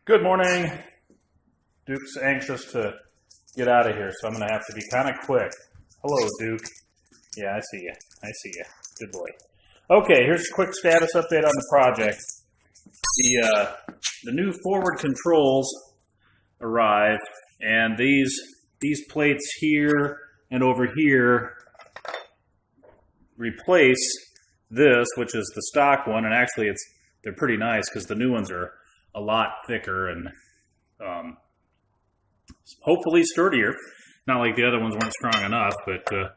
Good morning. Duke's anxious to get out of here, so I'm going to have to be kind of quick. Hello, Duke. Yeah, I see you. I see you. Good boy. Okay, here's a quick status update on the project. The new forward controls arrived, and these plates here and over here replace this, which is the stock one, and actually they're pretty nice because the new ones are a lot thicker and hopefully sturdier. Not like the other ones weren't strong enough, but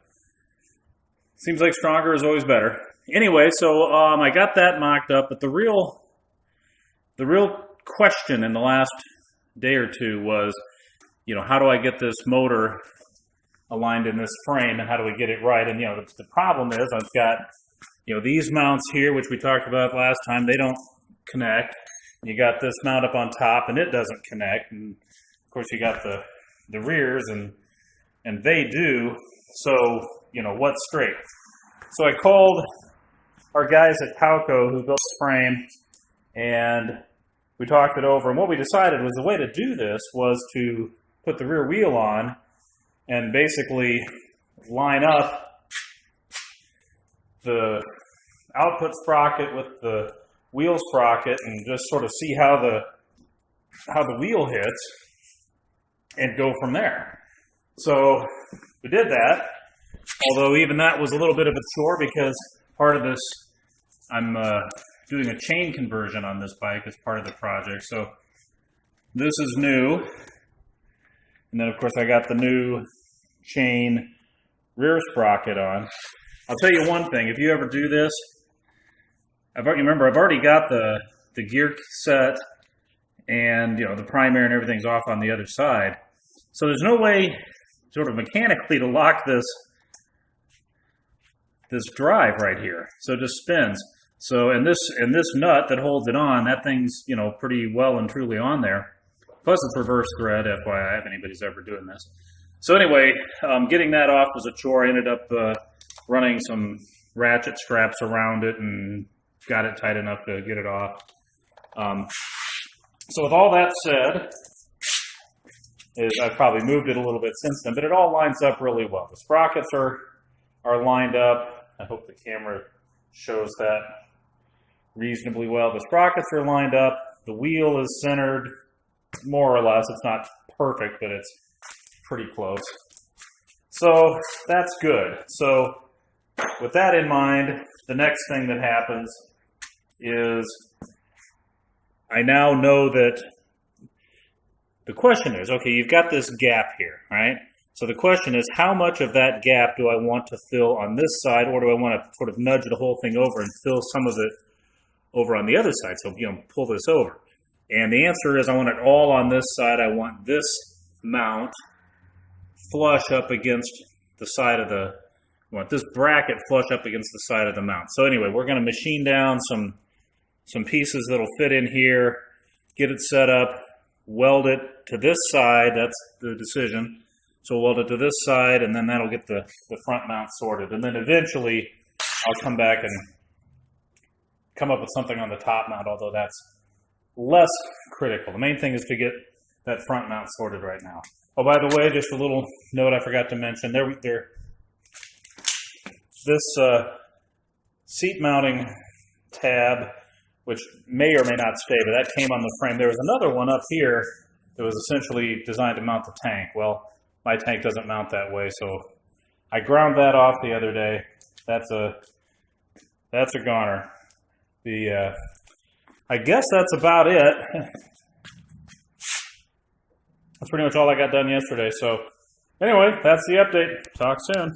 seems like stronger is always better. Anyway, so I got that mocked up, but the real question in the last day or two was, how do I get this motor aligned in this frame, and how do we get it right? And the problem is I've got these mounts here, which we talked about last time. They don't connect. You got this mount up on top, and it doesn't connect. And of course, you got the rears, and they do. So what's straight? So I called our guys at Palco who built the frame, and we talked it over. And what we decided was the way to do this was to put the rear wheel on and basically line up the output sprocket with the wheel sprocket and just sort of see how the wheel hits and go from there. So we did that, although even that was a little bit of a chore because part of this, I'm doing a chain conversion on this bike as part of the project. So this is new. And then of course I got the new chain rear sprocket on. I'll tell you one thing, if you ever do this, I've already got the gear set and the primary and everything's off on the other side. So there's no way sort of mechanically to lock this drive right here. So it just spins. So and this nut that holds it on, that thing's pretty well and truly on there. Plus it's reverse thread, FYI, if anybody's ever doing this. So anyway, getting that off was a chore. I ended up running some ratchet straps around it and got it tight enough to get it off. So with all that said, I've probably moved it a little bit since then, but it all lines up really well. The sprockets are lined up. I hope the camera shows that reasonably well. The sprockets are lined up. The wheel is centered, more or less. It's not perfect, but it's pretty close. So that's good. So with that in mind, the next thing that happens is I now know that the question is, okay, you've got this gap here, right? So the question is, how much of that gap do I want to fill on this side, or do I want to sort of nudge the whole thing over and fill some of it over on the other side? So, pull this over. And the answer is I want it all on this side. I want this mount flush up against the side of I want this bracket flush up against the side of the mount. So anyway, we're going to machine down some pieces that'll fit in here, get it set up, weld it to this side. That's the decision. So we'll weld it to this side, and then that'll get the front mount sorted. And then eventually I'll come back and come up with something on the top mount, although that's less critical. The main thing is to get that front mount sorted right now. Oh, by the way, just a little note I forgot to mention. This seat mounting tab, which may or may not stay, but that came on the frame. There was another one up here that was essentially designed to mount the tank. Well, my tank doesn't mount that way, so I ground that off the other day. That's a goner. I guess that's about it. That's pretty much all I got done yesterday. So anyway, that's the update. Talk soon.